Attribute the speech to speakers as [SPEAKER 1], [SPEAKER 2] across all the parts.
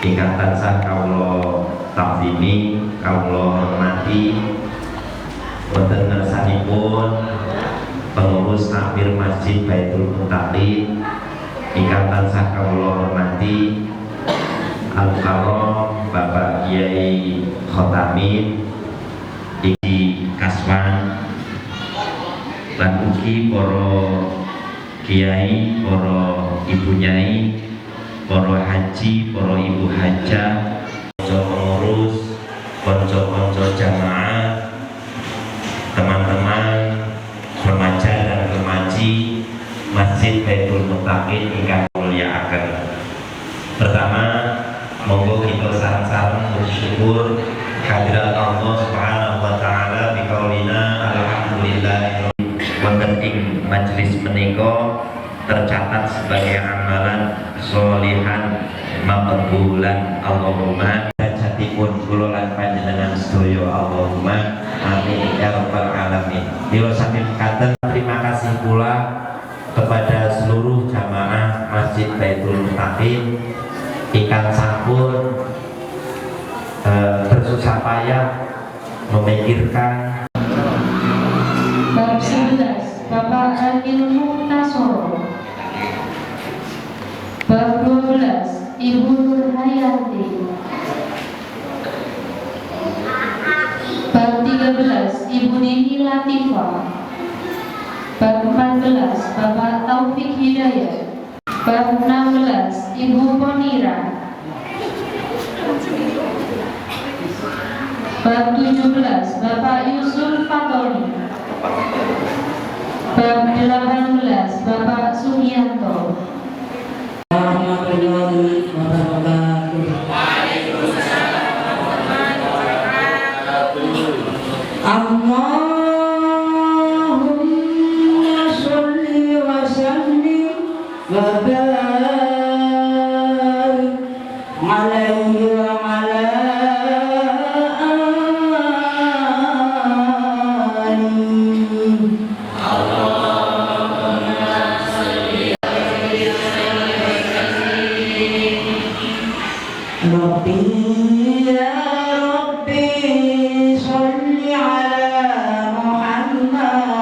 [SPEAKER 1] ingkang tansah kawula takzimi, kawula hormati wonten ngarsanipun pengurus takmir Masjid Baitul Muttaqin ingkang tansah kawula hormati Al-Karom Bapak Kiai Khotamin Iki Kaswan lan ugi para kiai, para ibu nyai, para haji, para ibu hajah, konco pengurus, konco-konco jamaah, teman-teman remaja dan remaji Masjid Baitul Muttaqin ingkang mulyakaken. Pertama, monggo kita sareng-sareng bersyukur kehadirat Allah Subhanahu wa taala biqaulina alhamdulillah. Wonten ing majelis menika tercatat sebagai amalan sholihan maqbulan Allahumma jatipun kula lan panjenengan sedaya Allahumma amin ya rabbal alamin. Mila sami mekaten terima kasih pula kepada seluruh jamaah Masjid Baitul Muttaqin ingkang sampun bersusah payah memikirkan.
[SPEAKER 2] Bab 11 Bapak Anil Muktasoro. Bab 12 Ibu Nur Hayati. Bab 13 Ibu Nini Latifah. Bab 14 Bapak Taufik Hidayat. Bab 16 Ibu Ponira. Bab 17 Bapak Yusuf Fatoni. Bab 18 Bapak Sugianto.
[SPEAKER 3] Warahmatullahi wabarakatuh. Allahumma sholli wa sallim wa barik alaihi wa ala Rabbi ya Rabbi sholli ala Muhammad.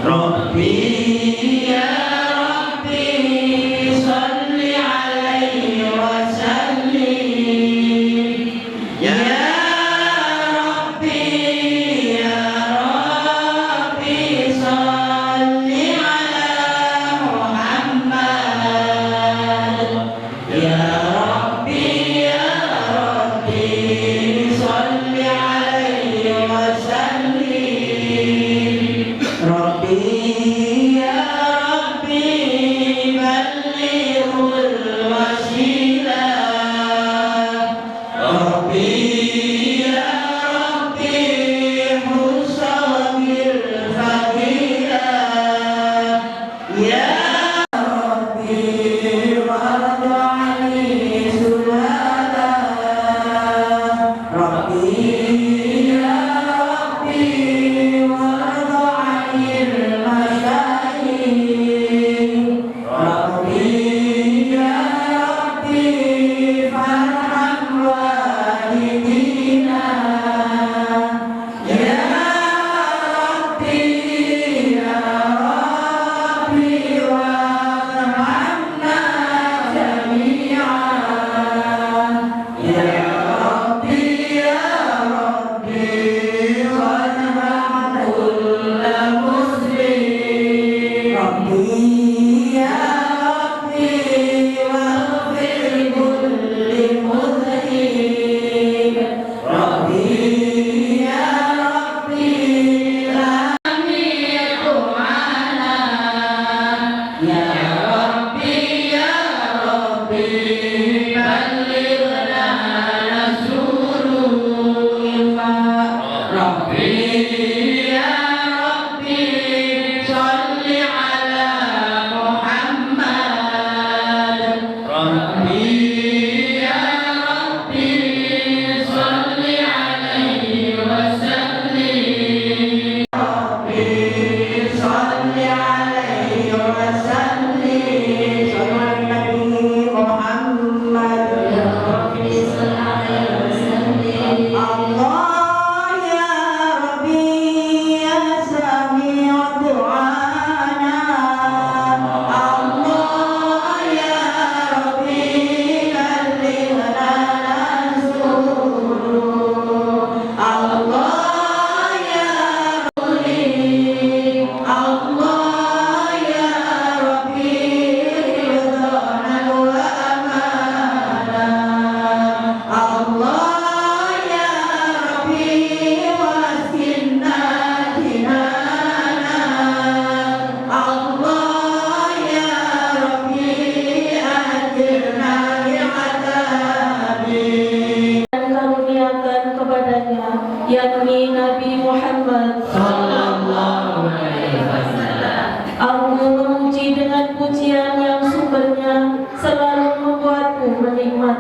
[SPEAKER 3] Rabbi ya Rabbi sholli alaihi wa sallim. Ya Rabbi ya Rabbi sholli ala Muhammad. Ya Rabbi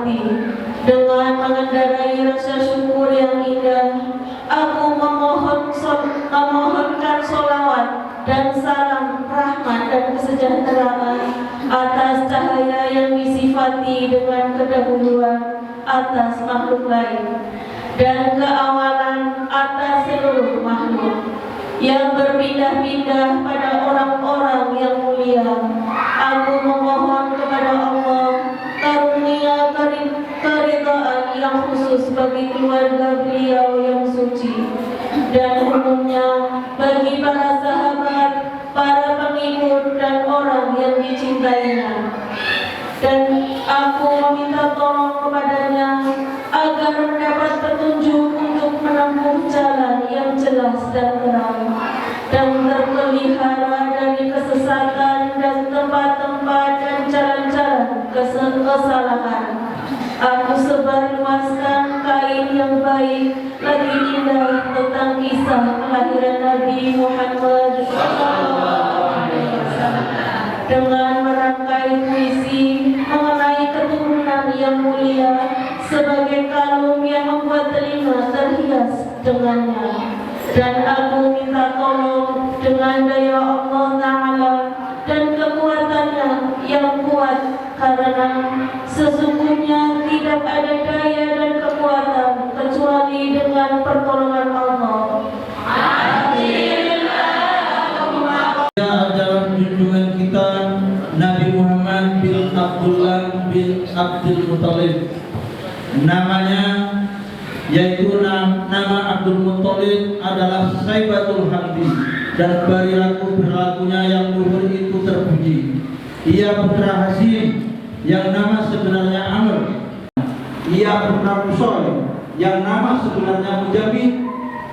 [SPEAKER 3] hati. Dengan mengendarai rasa syukur yang indah, aku memohonkan sholawat dan salam rahmat dan kesejahteraan atas cahaya yang disifati dengan kedahuluan atas makhluk lain dan keawalan atas seluruh makhluk yang berpindah-pindah pada orang-orang yang mulia. Aku memohon kepada Allah karunia keridhaan yang khusus bagi keluarga beliau yang suci dan umumnya bagi para sahabat, para pengikut dan orang yang dicintainya. Dan aku meminta tolong kepadanya agar mendapat petunjuk untuk menempuh jalan yang jelas dan terang dan terpelihara dari kesesatan dan tempat-tempat dan jalan-jalan kesalahan. Aku sebarluaskan kain yang baik lagi indah tentang kisah kelahiran Nabi Muhammad dengan merangkai puisi mengenai keturunan yang mulia sebagai kalung yang membuat telinga terhias dengannya. Dan aku minta tolong dengan daya Allah Ta'ala dan kekuatannya yang kuat, karena sesungguhnya tidak ada daya dan kekuatan kecuali dengan pertolongan Allah.
[SPEAKER 4] Dalam junjungan kita Nabi Muhammad bin Abdullah bin Abdul Muttalib, namanya yaitu nama Abdul Muttalib adalah Saibatul Hamdi, dan perilakunya yang luhur itu terpuji. Ia putra Hasim yang nama sebenarnya Amr. Ia putra Kusoy yang nama sebenarnya Mujabid.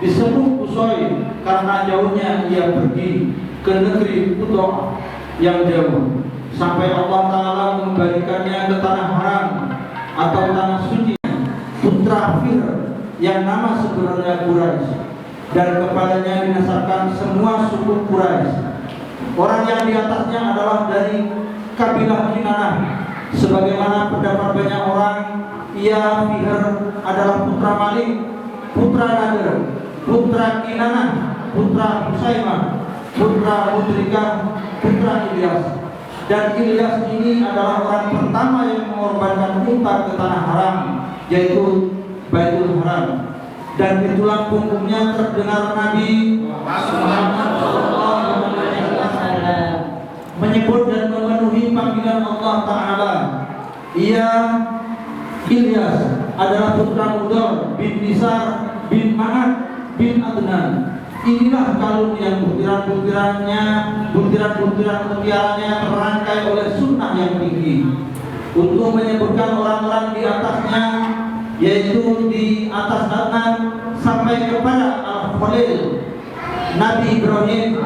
[SPEAKER 4] Disebut Kusoy karena jauhnya ia pergi ke negeri Kutoa yang jauh, sampai Allah Ta'ala mengembalikannya ke tanah haram atau tanah suci. Putra Fir yang nama sebenarnya Quraisy, dan kepadanya dinasabkan semua suku Quraisy. Orang yang di atasnya adalah dari kabilah Kinanah. Sebagaimana pendapat banyak orang, ia Fir adalah putra Malik, putra Nadir, putra Kinanah, putra Husaimah, putra Mudrikah, putra Ilyas. Dan Ilyas ini adalah orang pertama yang mengorbankan unta ke tanah haram, yaitu Baitul Haram. Dan di tulang punggungnya terdengar Nabi Muhammad menyebut dan memenuhi panggilan Allah Ta'ala. Ia Ilyas adalah putra Mudor bin Nisar bin Ma'ad bin Adnan. Inilah kalung yang butiran-butiran mutiaranya terangkai oleh sunnah yang tinggi, untuk menyebutkan orang-orang di atasnya, yaitu di atas Adnan sampai kepada Al-Khalil Nabi Ibrahim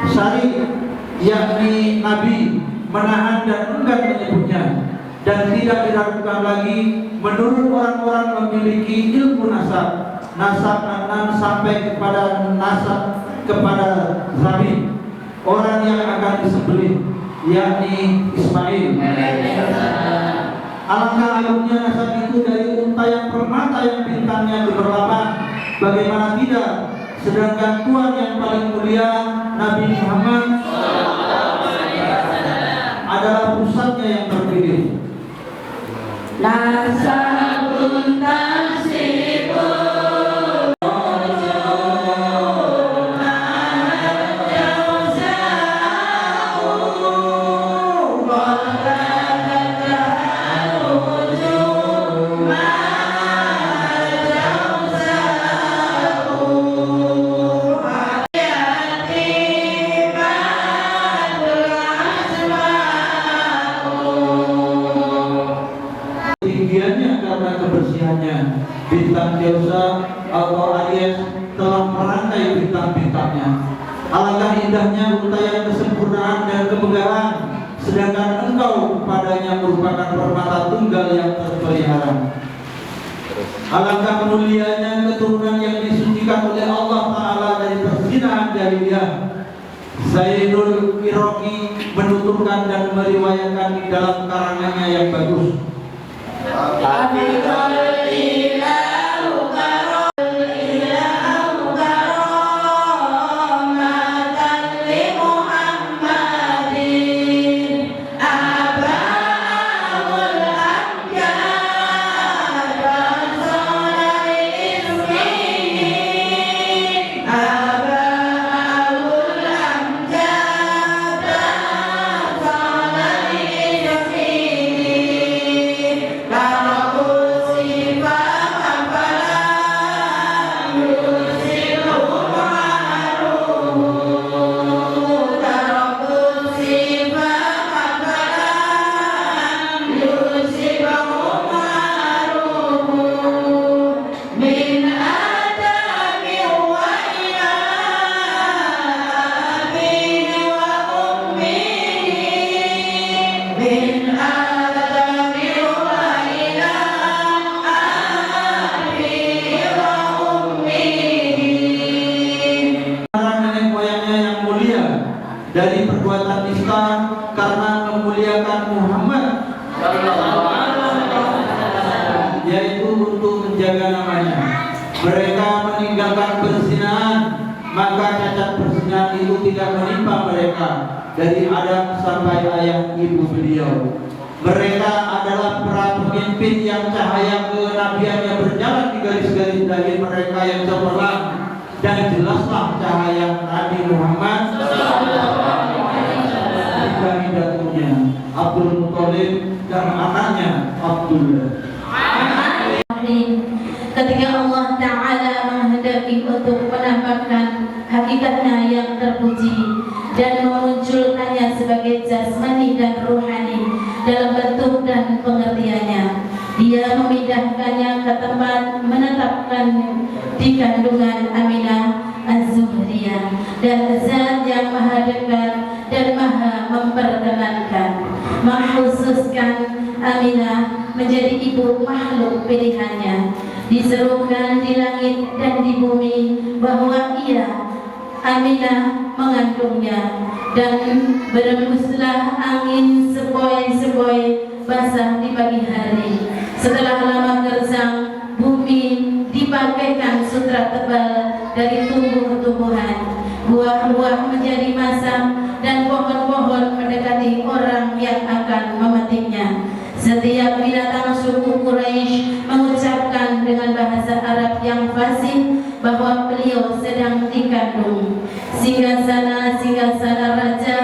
[SPEAKER 4] Syarif, yakni Nabi menahan dan enggan menyebutnya, dan tidak diragukan lagi menurut orang-orang memiliki ilmu nasab Adnan sampai kepada nasab kepada Zabih, orang yang akan disembelih, yakni Ismail. Alangkah agungnya nasab itu dari unta yang permata yang bintangnya gemerlapan, bagaimana tidak, sedangkan Tuhan yang paling mulia Nabi Muhammad adalah pusatnya yang terpilih.
[SPEAKER 3] Nasabun nasibun
[SPEAKER 4] bintang Deusa atau Aries telah merangkai bintang-bintangnya. Alangkah indahnya unta yang kesempurnaan dan kemegahan, sedangkan engkau kepadanya merupakan permata tunggal yang terpelihara. Alangkah mulianya keturunan yang disucikan oleh Allah Ta'ala dari perzinahan jahiliyah. Zainul Iraqi menuturkan dan meriwayatkan di dalam karangannya yang bagus. Dari perbuatan nista karena memuliakan Muhammad, yaitu untuk menjaga namanya. Mereka meninggalkan perzinahan, maka cacat perzinahan itu tidak menimpa mereka dari Adam sampai ayah ibu beliau. Mereka adalah para pemimpin yang cahaya kenabiannya berjalan di garis-garis dahil mereka yang cemerlang, dan jelaslah cahaya Nabi Muhammad di dalamnya Abdul Muthalib dan anaknya Abdullah.
[SPEAKER 3] Ketika Allah Ta'ala menghendaki untuk menampakkan hakikatnya yang terpuji dan memunculkannya sebagai jasmani dan ruhani dalam bentuk dan pengertiannya, Dia memindahkannya ke tempat menetapkannya di kandungan Aminah Az-Zuhriyah, dan Zat yang maha dekat dan maha memperkenankan mengkhususkan Aminah menjadi ibu makhluk pilihannya, diserukan di langit dan di bumi bahwa ia Aminah mengandungnya, dan berembuslah angin sepoi-sepoi basah di pagi hari. Setelah lama gersang, bumi dipakaikan sutra tebal dari tumbuh-tumbuhan, buah-buah menjadi masam, dan pohon-pohon mendekati orang yang akan memetiknya. Setiap binatang suku Quraisy mengucapkan dengan bahasa Arab yang fasih bahwa beliau sedang dikandung. Singgasana raja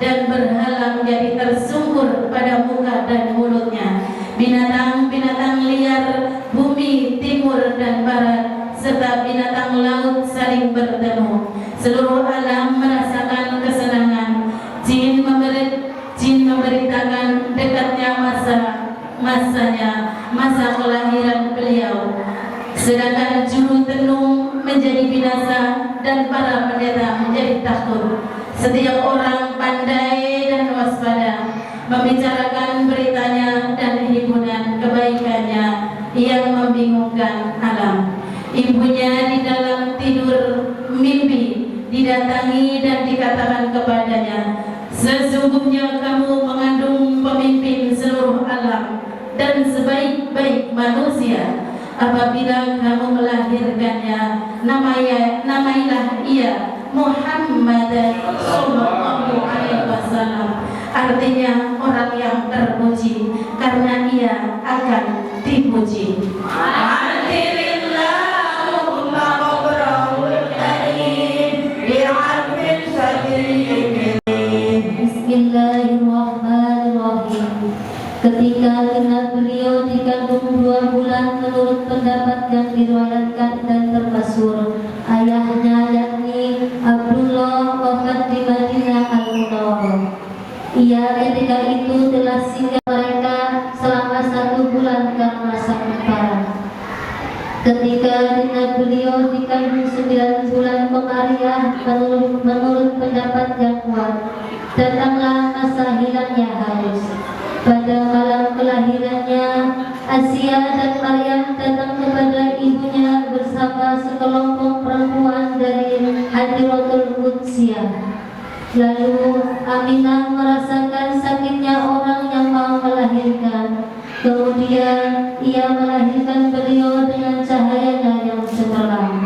[SPEAKER 3] dan berhala menjadi tersungkur pada muka dan mulutnya. Binatang-binatang liar bumi timur dan barat serta binatang laut saling bertemu. Seluruh alam merasakan kesenangan. Jin memberitakan dekatnya masa kelahiran beliau. Sedangkan juru tenung menjadi binasa dan para pendeta menjadi takut. Setiap orang pandai dan waspada membicarakan beritanya dan himpunan kebaikannya yang membingungkan alam. Ibunya di dalam tidur mimpi didatangi dan dikatakan kepadanya, sesungguhnya kamu mengandung pemimpin seluruh alam dan sebaik-baik manusia. Apabila kamu melahirkannya, namailah ia Muhammad sallallahu alaihi wasallam, artinya orang yang terpuji, karena ia akan dipuji. Bismillahirrahmanirrahim. Ketika genap beliau dikandung 2 bulan menurut pendapat yang diriwayatkan dan termasyhur, ayahnya yakni Abdullah wafat di Madinah Al-Munawwarah. Ia ketika itu telah singgah mereka selama 1 bulan karena sakit parah. Ketika genap beliau dikandung 9 bulan komariah menurut pendapat yang kuat, datanglah masa hilangnya harus. Pada malam kelahirannya, Asia dan Maryam datang kepada ibunya bersama sekelompok perempuan dari Hadiratul Qudsiyah. Lalu Aminah merasakan sakitnya orang yang mau melahirkan. Kemudian ia melahirkan beliau dengan cahayanya yang cemerlang.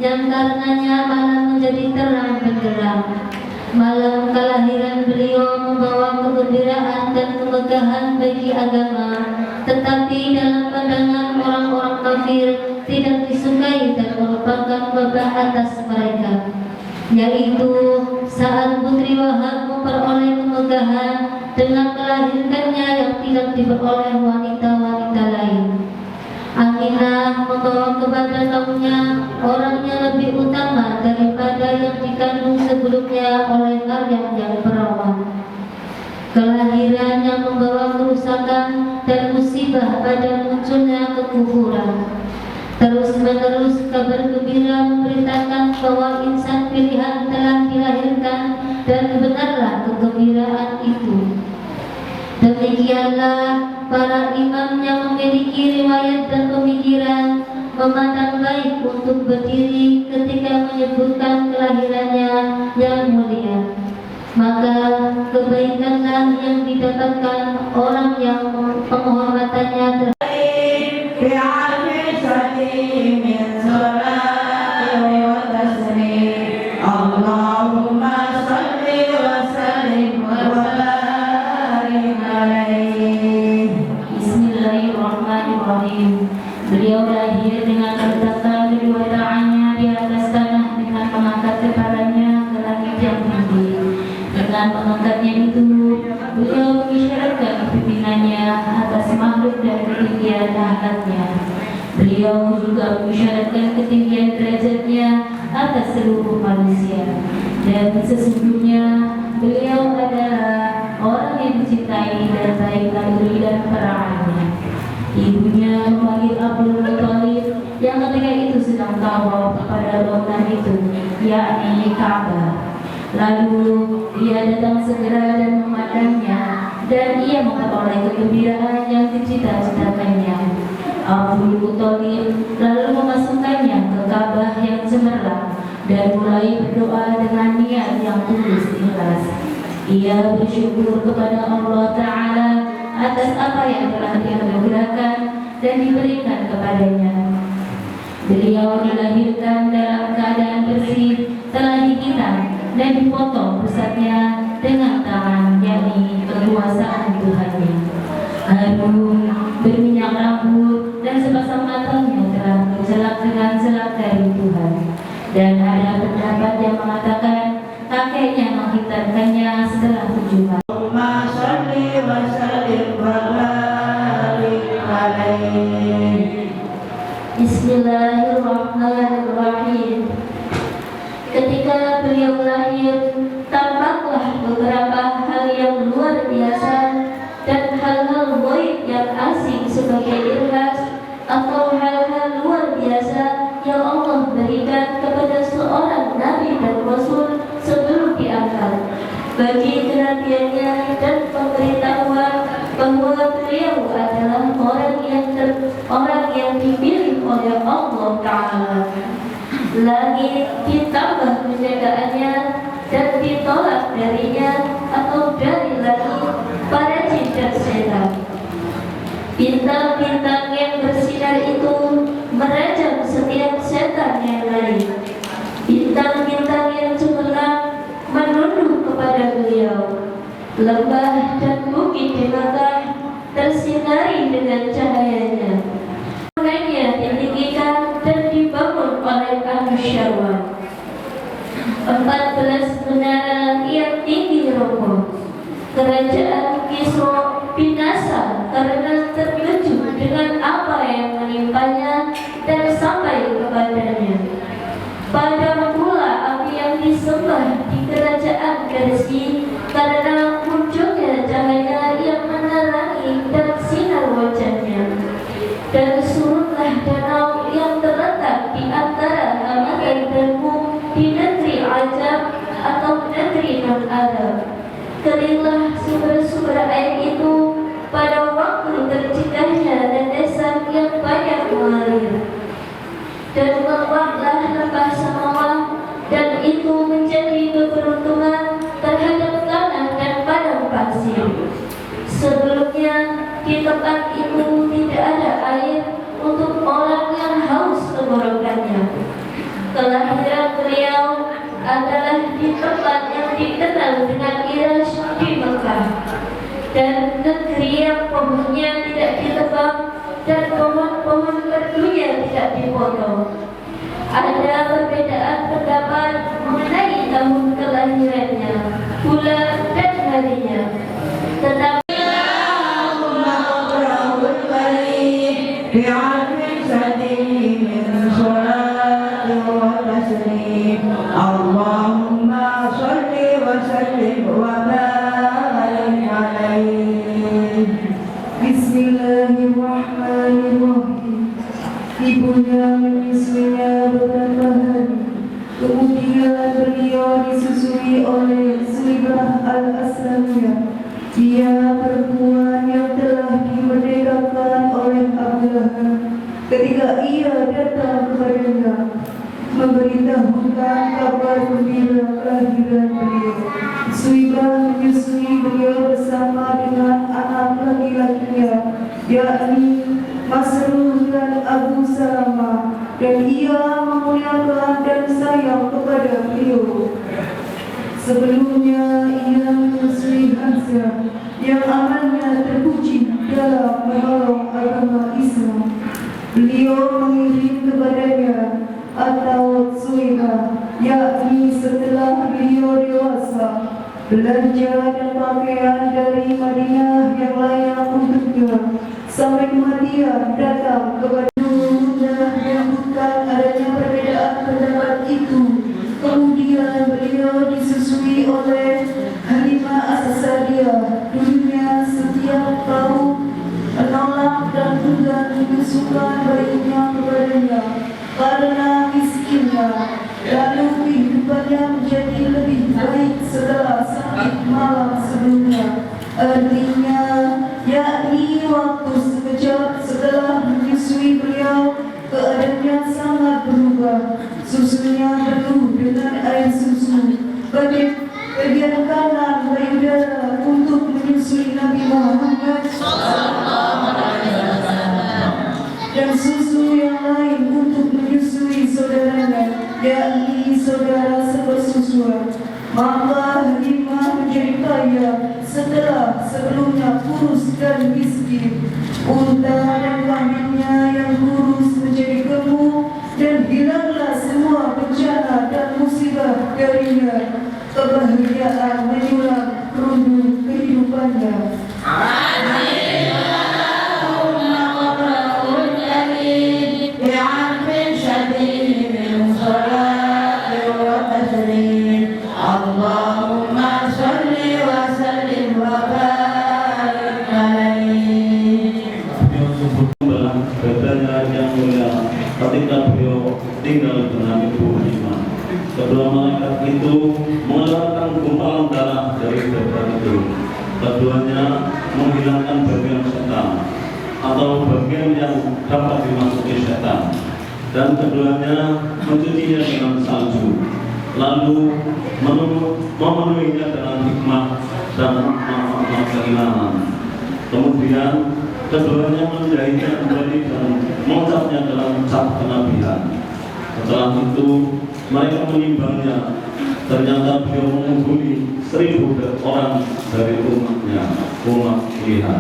[SPEAKER 3] Yang karenanya malam menjadi terang benderang. Malam kelahiran beliau membawa kegembiraan dan kemegahan bagi agama, tetapi dalam pandangan orang-orang kafir tidak disukai dan merupakan wabah atas mereka, yaitu saat Putri Wahab memperoleh kemegahan dengan melahirkannya yang tidak diperoleh wanita-wanita lain. Aminah membawa kepada kaumnya orang yang lebih utama daripada yang dikandung sebelumnya oleh Maryam yang perawan. Kelahiran yang membawa kerusakan dan musibah pada munculnya kekufuran. Terus-menerus kabar gembira memberitakan bahwa insan pilihan telah dilahirkan dan benarlah kegembiraan itu. Demikianlah para imam yang memiliki riwayat dan pemikiran memandang baik untuk berdiri ketika menyebutkan kelahirannya yang mulia. Maka kebaikanlah yang didapatkan orang yang penghormatannya
[SPEAKER 5] Allahumma salli wa sallim wa barik alaihi.
[SPEAKER 2] Bismillahirrahmanirrahim. Beliau lahir dengan meletakkan kedua tangannya di atas tanah dengan mengangkat kepalanya ke langit yang tinggi. Dengan mengangkatnya itu, beliau mengisyaratkan pimpinannya atas makhluk dan ketinggian akhlaknya. Beliau juga mengisyaratkan ketinggian derajatnya atas seluruh manusia. Dan sesungguhnya beliau adalah orang yang dicintai dan baik lahir dan perawannya. Ibunya memanggil Abdul Muthalib yang ketika itu sedang tawaf kepada bangunan itu, yakni Ka'bah. Lalu ia datang segera dan memandangnya, dan ia memperoleh kegembiraan yang dicita-citakannya. Abdul Muthalib lalu memasukkannya ke Ka'bah yang cemerlang dan mulai berdoa dengan niat yang tulus ikhlas. Ia bersyukur kepada Allah Ta'ala atas apa yang telah dianugerahkan dan diberikan kepadanya. Beliau dilahirkan dalam keadaan bersih, telah dihitam dan dipotong pusatnya dengan tangan, yakni kekuasaan Tuhannya. Harum, berminyak rambut dan sepasang matanya telah bercelak dengan celak dari Tuhan. Dan ada pendapat yang mengatakan kakeknya menghitamkannya setelah 7 hari.
[SPEAKER 5] Allahumma salli wa sallim wa barik alaihi.
[SPEAKER 3] Bismillahirrahmanirrahim. Ketika beliau lahir, tampaklah beberapa hal yang luar biasa dan hal-hal gaib yang asing sebagai irhas atau hal-hal luar biasa yang Allah berikan kepada seorang nabi dan rasul sebelum diangkat, bagi kenabiannya dan pemberitahuan bahwa beliau adalah orang yang dipilih oleh Allah Ta'ala. Langit ditambah penjagaannya dan ditolak darinya atau dari langit para jin dan setan. Bintang-bintang yang bersinar itu merajam setiap setan yang lain. Bintang-bintang yang cemerlang menunduk kepada beliau. Lembah dan bukit di Makkah tersinari dengan cahayanya. Mulainya ditinggikan dan dibangun oleh ahli syarwah. 14 menara yang tinggi roboh. Kerajaan Kisra binasa karena terkejut dengan apa yang menimpanya dan sampai kepadanya. Pada mula api yang disembah di kerajaan Persia karena munculnya cahaya yang menerangi dan sinar wajahnya. Dan surutlah danau yang terletak di antara Hamadai dan Mum di negeri Ajam atau negeri non-Arab. Keringlah sumber-sumber air itu pada waktu tercegahnya landasan yang banyak mengalir. Dan meluaplah lembah Samawah, dan itu menjadi keberuntungan terhadap tanah dan padang pasir. Sebelumnya di tempat itu tidak ada air untuk orang yang haus tenggorokannya. Kelahiran beliau adalah di tempat yang dikenal dengan Irash di Mekah, dan negeri yang pohonnya tidak ditebang dan pohon-pohon perdunya tidak dipotong. Ada perbedaan pendapat mengenai tahun kelahirannya, bulan dan harinya. Tetapi
[SPEAKER 5] Allahumma salli wa sallim wa barik alaihi.
[SPEAKER 6] Bismillahirrahmanirrahim. Ibunya menyusuinya beberapa hari. Kemudian beliau disusui oleh Suibah al-Aslamiyah. Dia perempuan yang telah dimerdekakan oleh Abdullah. Ketika ia datang kepadanya, memberitahukan kabar gembira kelahiran beliau, Suibah menyusui beliau bersama dengan anak laki-lakinya, yakni Masruh dan Abu Salamah, dan ia memuliakan dan sayang kepada beliau. Sebelumnya ia menyusui Hamzah yang amalnya terpuji dalam menolong agama Islam. Beliau mengirim kepadanya atau Suibah, yakni setelah beliau dewasa, belanja dan pakaian dari Madinah yang layak untuknya, sampai kemudian datang kepada Bunda menyebutkan adanya perbedaan pendapat itu. Kemudian beliau disusui oleh Halimah As-Sa'diyah. Dulunya setiap kaum menolak dan enggan menyusukan bayinya kepadanya karena miskinnya. Lalu kehidupannya menjadi lebih baik setelah sakit malam sebelumnya. Artinya, yakni waktu sekejap setelah menyusui beliau, keadaannya sangat berubah. Susunya penuh dengan air susu. Bagian kanan payudara untuk menyusui Nabi Muhammad dan susu yang lain untuk menyusui saudaranya, yakni saudara sepersusuan. Maka Halimah menjadi kaya setelah sebelumnya kurus dan miskin. Unta dan kambingnya yang kurus menjadi gemuk, dan hilanglah semua bencana dan musibah darinya. Kebahagiaan menyulam kerundu kehidupannya.
[SPEAKER 5] Allahumma salli wa sallim wa barik alaihi.
[SPEAKER 4] Bedanya yang mulia ketika beliau tinggal dengan Ibu Halimah. Kedua malaikat itu mengeluarkan gumpalan darah dari dada itu. Keduanya menghilangkan bagian setan atau bagian yang dapat dimasuki setan, dan keduanya mencucinya dengan salju, lalu memenuhinya dengan hikmah dan makna keimanan.
[SPEAKER 7] Kemudian keduanya menjahitnya kembali dan mengucapnya dalam cap kenabian. Setelah itu mereka menimbangnya, ternyata beliau mengungguli 1000 orang dari umatnya, umat pilihan.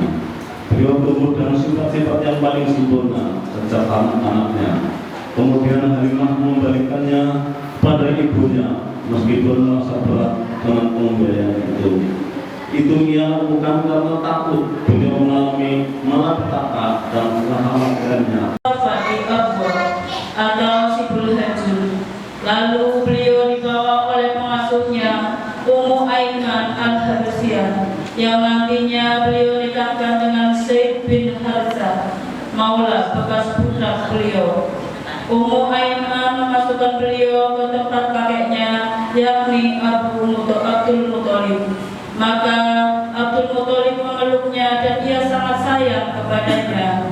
[SPEAKER 7] Beliau tumbuh dengan sifat-sifat yang paling sempurna sejak anak-anaknya. Kemudian Halimah membalikannya pada ibunya meskipun merasa berat dengan pembiayaan itu. Itu ia lakukan karena takut beliau mengalami malapetaka dan kekhawatirannya.
[SPEAKER 2] Atau Sibul Hajur. Lalu beliau dibawa oleh pengasuhnya Ummu Aiman Al-Habsiyah, yang nantinya beliau nikahkan dengan Zaid bin Harithah, Maula bekas putra beliau. Ummu Aiman memasukkan beliau ke tempat kakeknya, yakni Abdul Muthalib. Maka Abdul Muthalib memeluknya dan ia sangat sayang kepadanya.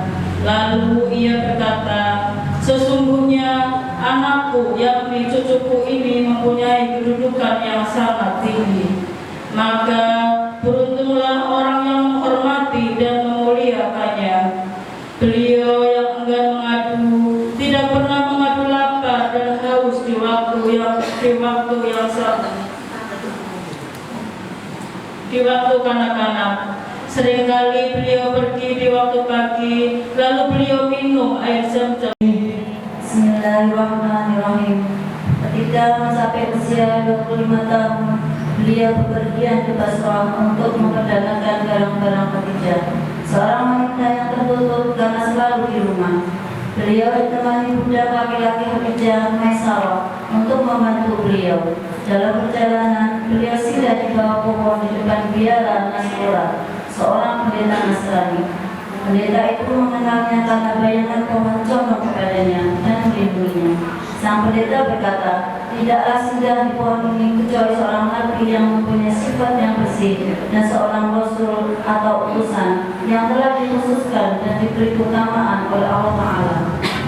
[SPEAKER 2] Lalu ia berkata, sesungguhnya anakku, yakni cucuku ini mempunyai kedudukan yang sangat tinggi. Maka beruntunglah orang yang menghormati dan memuliakannya. Beliau yang enggan mengadu, tidak pernah mengadu lapar dan haus di waktu kanak-kanak. Seringkali beliau pergi di waktu pagi, lalu beliau minum air zam-zam.
[SPEAKER 3] Bismillahirrahmanirrahim. Ketika mencapai usia 25 tahun, beliau bepergian ke Basrah untuk memperdagangkan barang-barang Khadijah, seorang wanita yang tertutup karena selalu di rumah. Beliau ditemani budak laki-laki Khadijah, Maisarah, untuk membantu beliau. Dalam perjalanan, beliau singgah di bawah pohon di depan biara Nasrullah, seorang pendeta Nasrani. Pendeta itu mengenalnya karena bayangan pohon condong kepadanya dan melindunginya. Sang pendeta berkata, tidaklah singgah di pohon ini kecuali seorang nabi yang mempunyai sifat yang bersih dan seorang rasul atau utusan yang telah dikhususkan dan diberi keutamaan oleh Allah Ta'ala.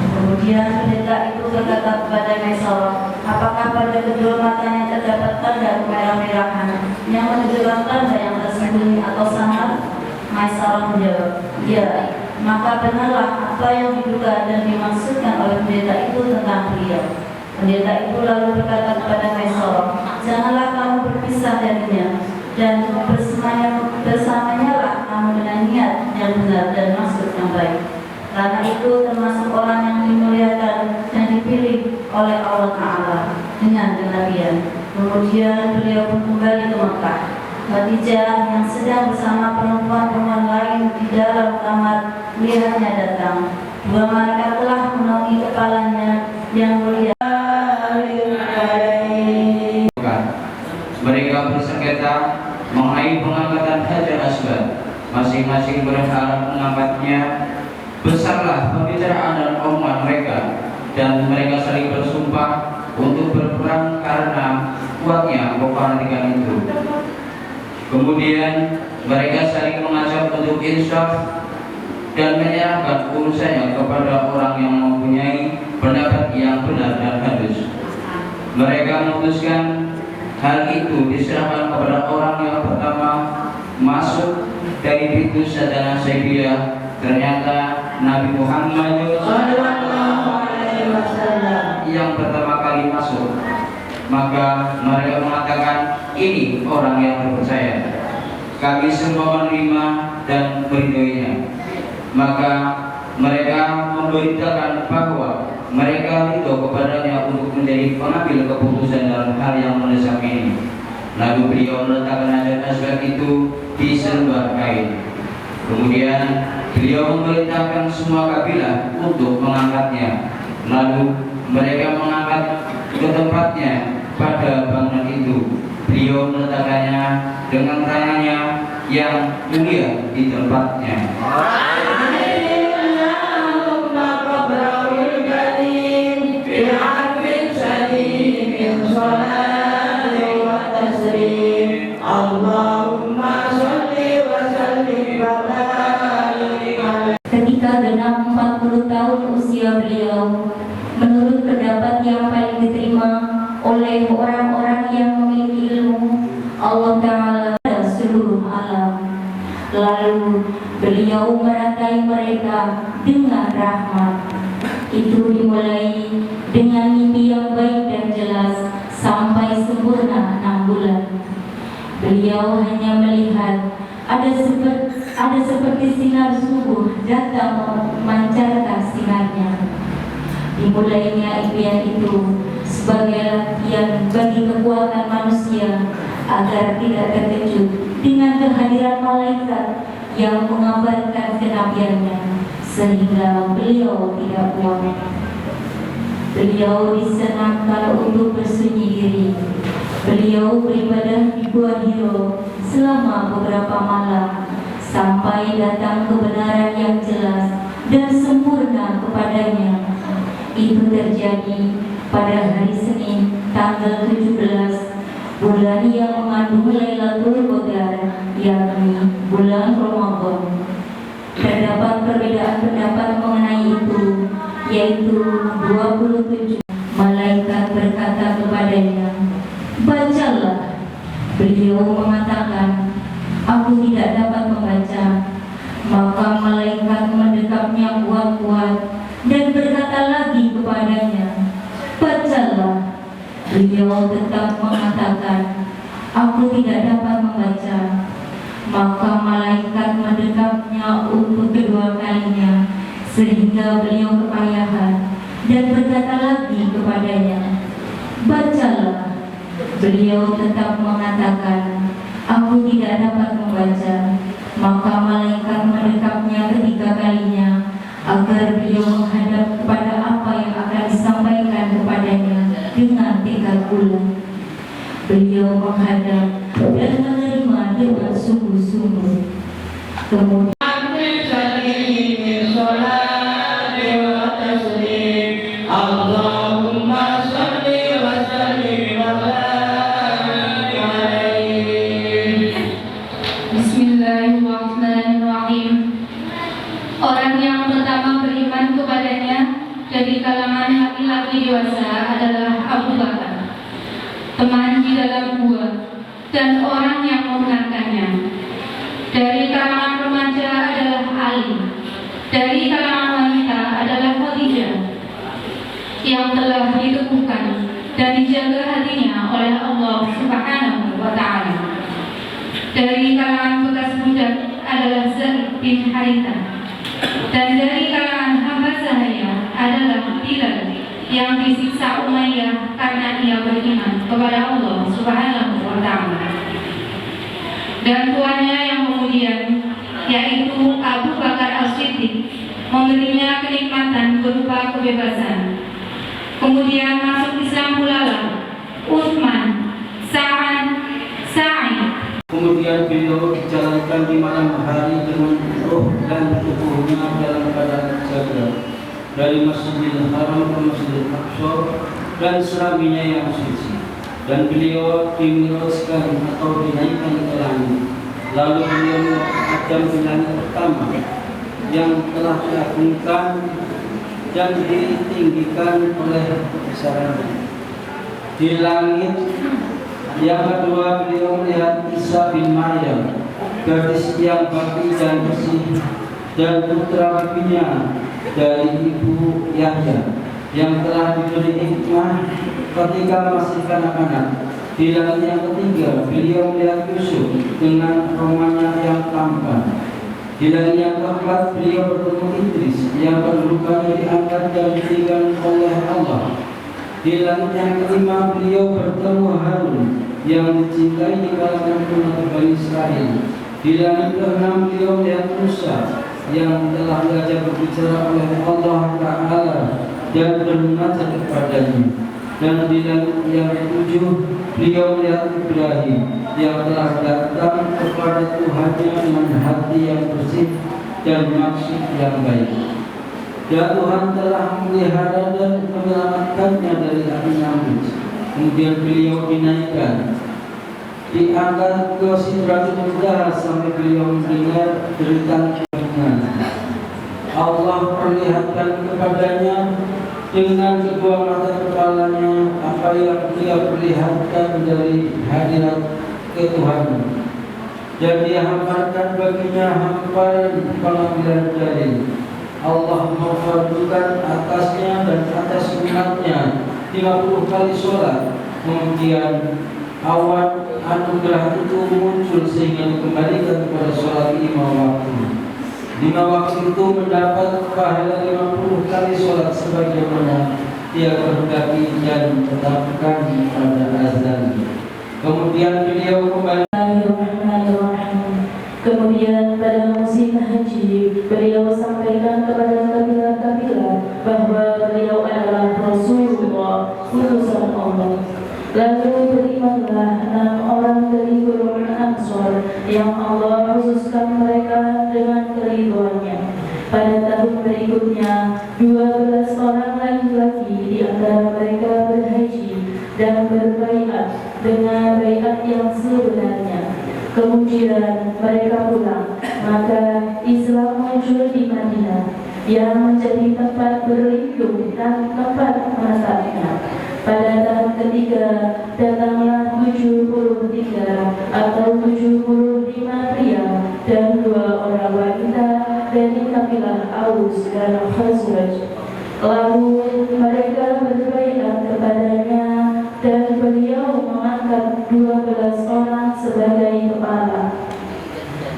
[SPEAKER 3] Kemudian pendeta itu berkata kepada Maisarah, apakah pada kedua matanya terdapat tanda kemerah-merahan yang menunjukkan tanda yang tersembunyi atau samar? Maisarah menjawab, ya. Maka benarlah apa yang diduga dan dimaksudkan oleh pendeta itu tentang beliau. Pendeta itu lalu berkata kepada Maisarah, janganlah kamu berpisah darinya, dan bersamanya lah kamu dengan niat yang benar dan maksud yang baik. Karena itu termasuk orang yang dimuliakan dan dipilih oleh Allah Ta'ala dengan kenabian. Kemudian beliau pun kembali ke Mekah. Khadijah yang sedang bersama perempuan-perempuan lain di dalam kamar melihatnya datang. Dua malaikat telah menaungi kepalanya yang mulia.
[SPEAKER 8] Mereka bersengketa mengenai pengangkatan Hajar Aswad. Masing-masing berharap mengangkatnya. Besarlah pembicaraan dan omongan mereka, dan mereka saling bersumpah untuk berperang karena kuatnya peperangan itu. Kemudian mereka saling mengajak untuk insaf dan menyerahkan urusannya kepada orang yang mempunyai pendapat yang benar dan halus. Mereka memutuskan hal itu diserahkan kepada orang yang pertama masuk dari pintu Sadana Saibiyah. Ternyata Nabi Muhammad yang pertama kali masuk. Maka mereka mengatakan, ini orang yang terpercaya. Kami semua menerima dan meridhoinya. Maka mereka memberitakan bahwa mereka ridho kepadanya untuk menjadi pengambil keputusan dalam hal yang mendesak ini. Lalu beliau meletakkan Hajar Aswad itu di selembar kain. Kemudian beliau memerintahkan semua kabilah untuk mengangkatnya. Lalu mereka mengangkat ke tempatnya pada bangunan itu. Beliau meletakkannya dengan tangannya yang mulia di tempatnya.
[SPEAKER 3] Ketika genap 40 tahun usia beliau, menurut pendapat yang paling diterima oleh orang-orang yang memiliki ilmu Allah Ta'ala dan seluruh alam. Lalu
[SPEAKER 2] beliau meratai mereka dengan rahmat. Itu dimulai dengan mimpi yang baik dan jelas sampai sempurna 6 bulan. Beliau hanya melihat ada seperti sinar subuh datang memancarkan sinarnya. Dimulainya impian itu sebagai latihan bagi kekuatan manusia agar tidak terkejut dengan kehadiran malaikat yang mengabarkan kenabiannya, sehingga beliau tidak puas. Beliau disenangkan untuk bersunyi diri. Beliau beribadah di Gua Hiro selama beberapa malam sampai datang kebenaran yang jelas dan sempurna kepadanya. Itu terjadi pada hari Senin tanggal 17 bulan yang mengandung Lailatul Qadar, yakni bulan Ramadan. Terdapat perbedaan pendapat mengenai itu, yaitu 27 malaikat berkata kepadanya, "Bacalah." Beliau mengatakan, "Aku tidak dapat membaca." Maka malaikat mendekapnya kuat-kuat dan berkata lagi kepadanya, "Bacalah." Beliau tetap mengatakan, "Aku tidak dapat membaca." Maka malaikat mendekapnya untuk kedua kalinya, sehingga beliau kepayahan dan berkata lagi kepadanya, "Bacalah." Beliau tetap mengatakan, "Aku tidak dapat membaca." Maka malaikat mendekapnya ketiga kalinya agar beliau menghadap kepada apa yang akan disampaikan kepadanya dengan tekad bulat. Beliau menghadap dan menerima dengan sungguh-sungguh. Kemudian
[SPEAKER 5] Allahumma sholli wa sallim wa barik alaihi.
[SPEAKER 2] Bismillahirrahmanirrahim. Orang yang pertama beriman kepadanya dari kalangan laki-laki dewasa adalah Abu Bakar, teman di dalam gua, dan orang yang membenarkannya. Dari kalangan remaja adalah Ali. Dari kalangan wanita adalah Khadijah, yang telah diteguhkan dan dijaga hatinya oleh Allah Subhanahu wa Ta'ala. Dari kalangan bekas budak adalah Zaid bin Harithah, dan dari kalangan hamba sahaya adalah Bilal yang disiksa Umayyah karena ia beriman kepada Allah Subhanahu wa Ta'ala. Dan tuannya yang kemudian, yaitu Abu Bakar As-Siddiq, memberinya kenikmatan berupa kebebasan. Kemudian masuk Islam pula Utsman, Sa'id.
[SPEAKER 4] Kemudian beliau dijalankan di malam hari dengan roh dan tubuhnya dalam keadaan jaga, dari Masjidil Haram ke Masjidil Aqsa dan seraminya yang suci. Dan beliau dimiraskan atau dinaikkan ke langit. Lalu beliau menghadap di langit pertama yang telah diagungkan dan ditinggikan oleh kebesarannya. Di langit yang kedua beliau melihat Isa bin Maryam, gadis yang bakti dan bersih, dan putra bibinya dari ibu Yahya yang telah diberi hikmah ketika masih kanak-kanak. Di langit yang ketiga beliau melihat Yusuf dengan romanya yang tampan. Di langit yang keempat beliau bertemu Idris yang kedudukannya diangkat dan ditinggikan oleh Allah. Di langit yang kelima beliau bertemu Harun yang dicintai di kalangan umat Bani Israel. Di langit keenam beliau melihat Musa yang telah diajak berbicara oleh Allah Ta'ala dan bermunajat kepadanya. Dan di langit yang ketujuh beliau melihat Ibrahim yang telah datang kepada Tuhannya dengan hati yang bersih dan maksud yang baik. Ya Tuhan telah memelihara dan menyelamatkannya dari api Namrud. Kemudian beliau dinaikkan, diangkat ke Sidratul Muntaha sampai beliau mendengar deritaan Tuhan. Allah perlihatkan kepadanya dengan kedua mata kepalanya apa yang beliau perlihatkan dari hadirat ke Tuhan. yang dihamparkan baginya hamparan pengambilan jalin. Allah memfardukan atasnya dan atas umatnya 30 kali sholat. Kemudian awan anugerah itu muncul sehingga dikembalikan kepada sholat 5 waktu. 5 waktu itu mendapat pahala 50 kali sholat sebagaimana dia kehendaki dan tetapkan pada azan. Kemudian beliau kembali.
[SPEAKER 2] Kemudian pada musim haji, beliau sampaikan kepada kabilah-kabilah bahwa beliau adalah Rasulullah, utusan Allah. Lalu berimanlah 6 orang dari golongan Ansor yang Allah khususkan mereka dengan keriduannya. Pada tahun berikutnya, 12 orang laki-laki di antara mereka berhaji dan berbaiat dengan baiat yang sebenarnya. Kemudian mereka pulang, maka Islam muncul di Madinah yang menjadi tempat berlindung dan tempat menetapnya. Pada tahun ketiga datanglah 73 atau 75 pria dan 2 orang wanita dari kabilah Aus dan Khazraj. Lalu mereka berbaiat kepadanya dan beliau mengangkat 12 orang sebagai kepala.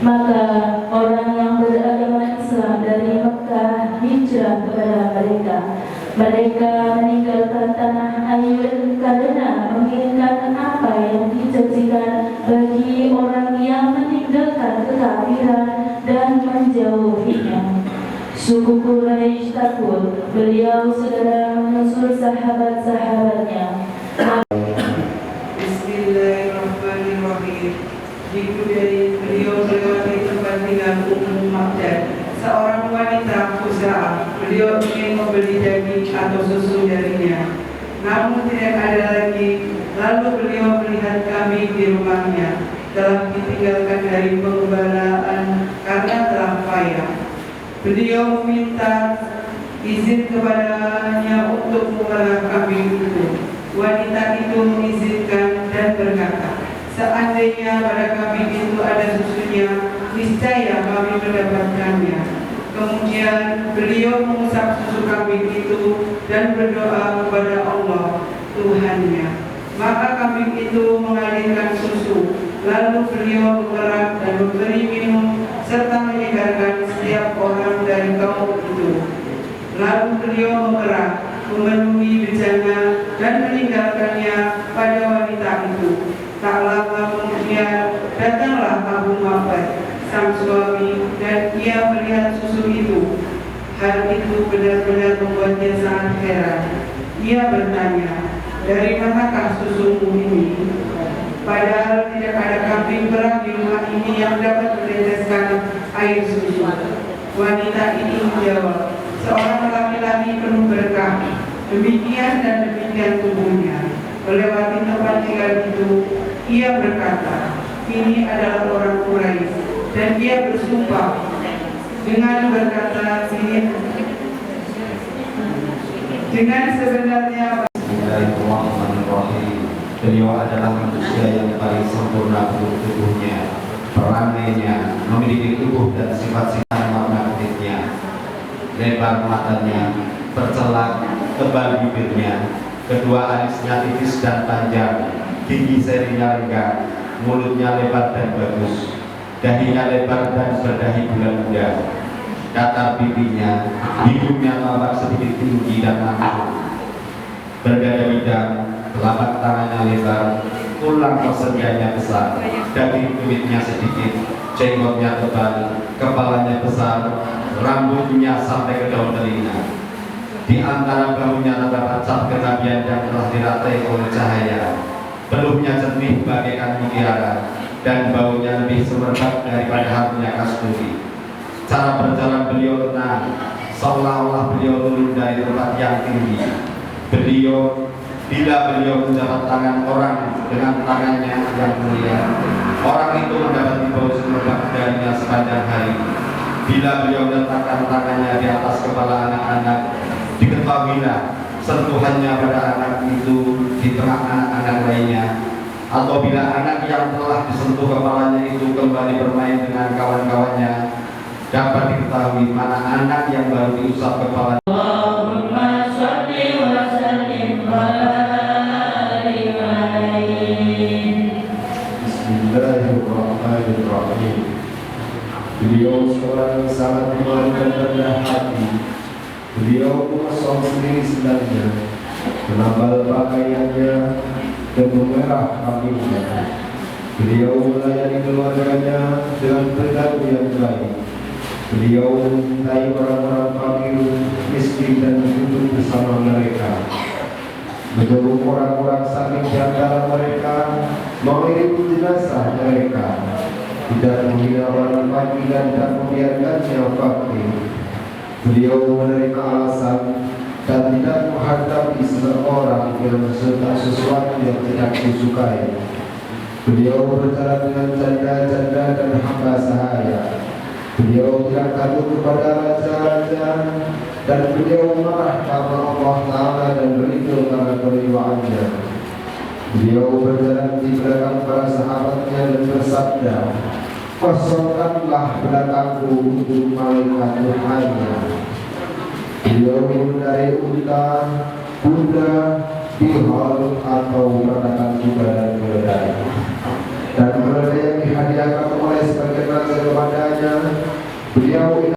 [SPEAKER 2] Maka orang yang beragama Islam dari Mekah hijrah kepada mereka. Mereka meninggalkan tanah air karena menginginkan apa yang dijanjikan bagi orang yang meninggalkan kekafiran dan menjauhinya. Suku Quraisy takut, beliau segera menyusul sahabat-sahabatnya.
[SPEAKER 6] Bismillahirrahmanirrahim. Diikuti beliau melewati tempat tinggal Ummu Makdan, seorang wanita Khuza'ah. Beliau ingin membeli daging atau susu darinya, namun tidak ada lagi. Lalu beliau melihat kambing di rumahnya telah ditinggalkan dari pengembalaan karena telah payah. Beliau meminta izin kepadanya untuk memelihara kambing itu. Wanita itu mengizinkan dan berkata, seandainya pada kambing itu ada susunya, niscaya kami mendapatkannya. Kemudian beliau mengusap susu kambing itu dan berdoa kepada Allah Tuhannya. Maka kambing itu mengalirkan susu. Lalu beliau mengerak dan memberi minum serta menyegarkan setiap orang dari kaum itu. Lalu beliau mengerak, memenuhi bejana dan meninggalkannya pada wanita itu. Tak lama kemudian datanglah Abu Ma'bad, sang suami, dan ia melihat susu itu. Hal itu benar-benar membuatnya sangat heran. Ia bertanya, dari manakah susumu ini? Padahal tidak ada kambing perah di rumah ini yang dapat meneteskan air susu. Wanita ini menjawab, seorang laki-laki penuh berkah, demikian dan demikian tubuhnya. Melewati tempat tinggal itu, ia berkata, ini adalah orang Quraisy, dan ia bersumpah dengan berkata, dengan sebenarnya.
[SPEAKER 9] Bismillahirrahmanirrahim. Beliau adalah manusia yang paling sempurna bentuk tubuhnya, perangainya, memiliki tubuh dan sifat-sifat warna kulitnya, lebar matanya, bercelak, tebal bibirnya, kedua alisnya tipis dan panjang, gigi serinya lenggang, mulutnya lebar dan bagus, dahinya lebar dan berdahi bulan muda, datar pipinya, hidungnya tampak sedikit tinggi dan langsung, berdada bidang, telapak tangannya lebar, tulang persediaannya besar, daging kulitnya sedikit, jenggotnya tebal, kepalanya besar, rambutnya sampai ke daun telinga. Di antara bahunya terdapat cap kenabian yang telah diratai oleh cahaya. Peluhnya jernih bagaikan mutiara, dan baunya lebih semerbak daripada harumnya kasturi. Cara berjalan beliau tenang, seolah-olah beliau turun dari tempat yang tinggi. Bila beliau menjabat tangan orang dengan tangannya yang mulia, orang itu mendapat bau semerbak darinya sepanjang hari. Bila beliau meletakkan tangannya di atas kepala anak-anak, diketahuilah sentuhannya pada anak itu di tengah anak-anak lainnya atau bila anak yang telah disentuh kepalanya itu kembali bermain dengan kawan-kawannya, dapat diketahui mana anak yang baru diusap kepala.
[SPEAKER 5] Allahumma sholli wa sallim wa barik alaihi.
[SPEAKER 10] Bismillahirrahmanirrahim. Beliau seorang yang sangat malu dan rendah hati. Beliau memasang sendiri sebenarnya, menambal pakaiannya dan memerah kambingnya. Beliau melayani keluarganya dengan perilaku yang baik. Beliau mencintai orang-orang fakir, miskin dan hidup bersama mereka. Menyuruh orang-orang sakit di antara mereka mengirim jenazah mereka. Tidak menghina orang fakir dan membiarkannya fakir. Beliau menerima alasan dan tidak menghadapi seseorang yang berserta sesuatu yang tidak disukai. Beliau berjalan dengan janda-janda dan hamba sahaya. Beliau tidak takut kepada raja-raja, dan beliau marah karena Allah Ta'ala dan ridho karena keridhaannya. Beliau berjalan di belakang para sahabatnya dan bersabda, "Kosongkanlah belakangku untuk malaikat Tuhannya." Beliau mengendarai unta, kuda, bihal atau peranakan kuda dan keledai. Dan keledai yang dihadiahkan oleh sebagian raja kepadanya, beliau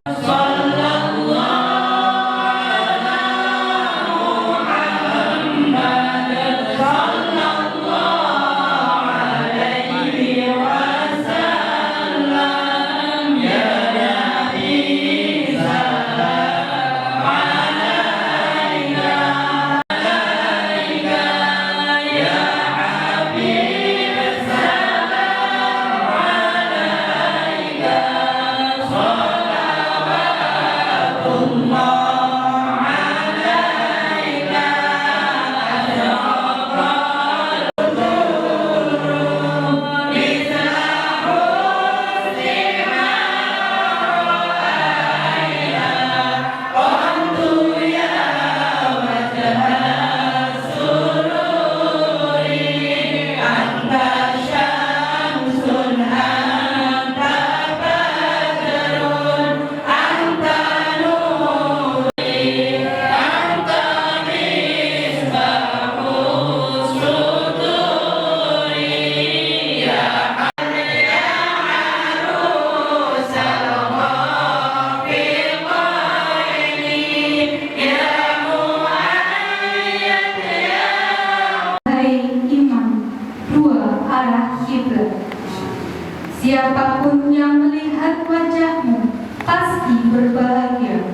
[SPEAKER 2] siapapun yang melihat wajahmu pasti berbahagia.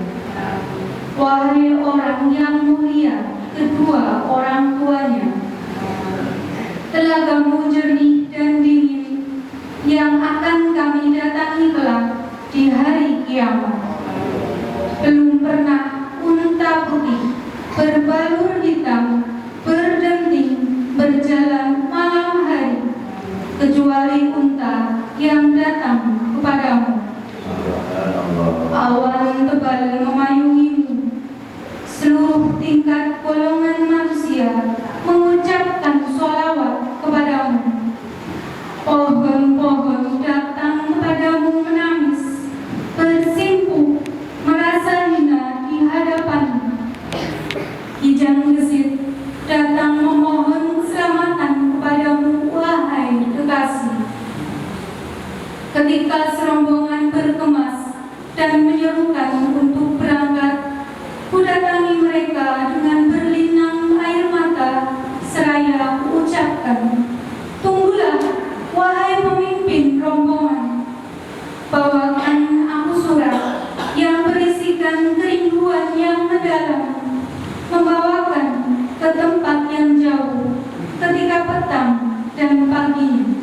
[SPEAKER 2] Wahai orang yang mulia, kedua orang tuanya, telagamu jernih dan dingin yang akan kami datangi kelak di hari kiamat. Belum pernah unta putih berbalur hitam berdenting berjalan malam hari kecuali unta yang datang kepadamu. Awan tebal memayungimu. Seluruh tingkat golongan manusia mengucapkan sholawat kepadamu. Pohon-pohon datang kepadamu menangis, bersimpuh, merasa hina di hadapanmu. Kijang gesit datang memohon keselamatan kepadamu, wahai kekasih. Ketika serombongan berkemas dan menyerukan untuk berangkat, kudatangi mereka dengan berlinang air mata, seraya ucapkan, "Tunggulah, wahai pemimpin rombongan, bawakan aku surat yang berisikan kerinduan yang mendalam, membawakan ke tempat yang jauh ketika petang dan pagi."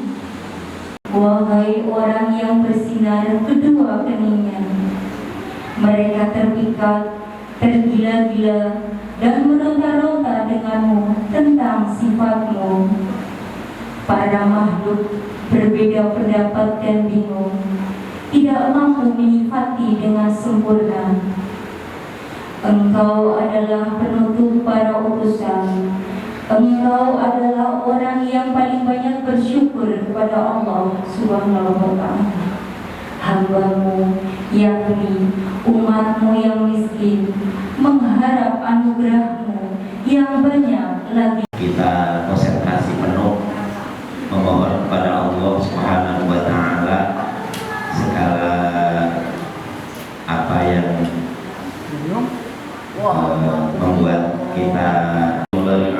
[SPEAKER 11] Wahai orang yang bersinar kedua keningnya, mereka terpikat, tergila-gila, dan meronta-ronta denganmu tentang sifatmu. Para makhluk berbeda pendapat dan bingung, tidak mampu menyifati dengan sempurna. Engkau adalah penutup para utusan, Engkau adalah orang yang paling banyak bersyukur kepada Allah Subhanahu wa Ta'ala. Hamba-Mu, yakni umat-Mu yang miskin, mengharap anugerah-Mu yang banyak lagi.
[SPEAKER 1] Kita konsentrasi penuh memohon kepada Allah Subhanahu wa Ta'ala segala apa yang membuat kita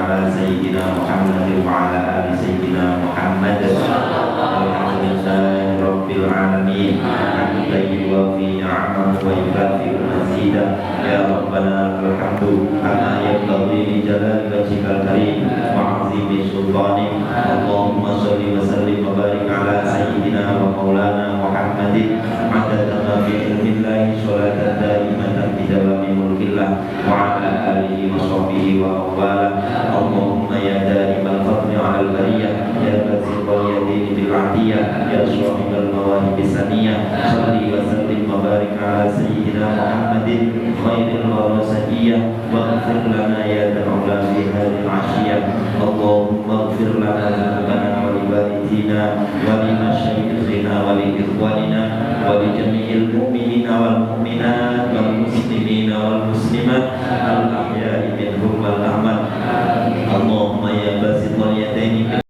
[SPEAKER 1] ala sayyidina Muhammad wa ala ali sayyidina Muhammad alhamdulillahi rabbil alamin hamdan yuwafi ni'amahu wa yukafi mazidah ya rabbana alhamdu kama yanbaghi li jalali wajhikal karim wa 'azimi sultanik Allahumma shalli wa sallim wa barik ala sayyidina wa maulana Muhammadin adada ma fi ilmillahi sholatan daimatan bi dawami mulkillah wa ala alihi wa sahbihi wa awwala Allahumma ya darimal fadli ala al-bariyah ya baziqal yadini bil atiyah ya sahibal mawahib saniyah salli wa sallim wa barik ala sayyidina Muhammadin khairil warasiyah wa ighfir lana ya da'ula fi hadhihi al-ashiyah Allahumma ighfir lana dhunubana wa li walidina wa li masyayikhina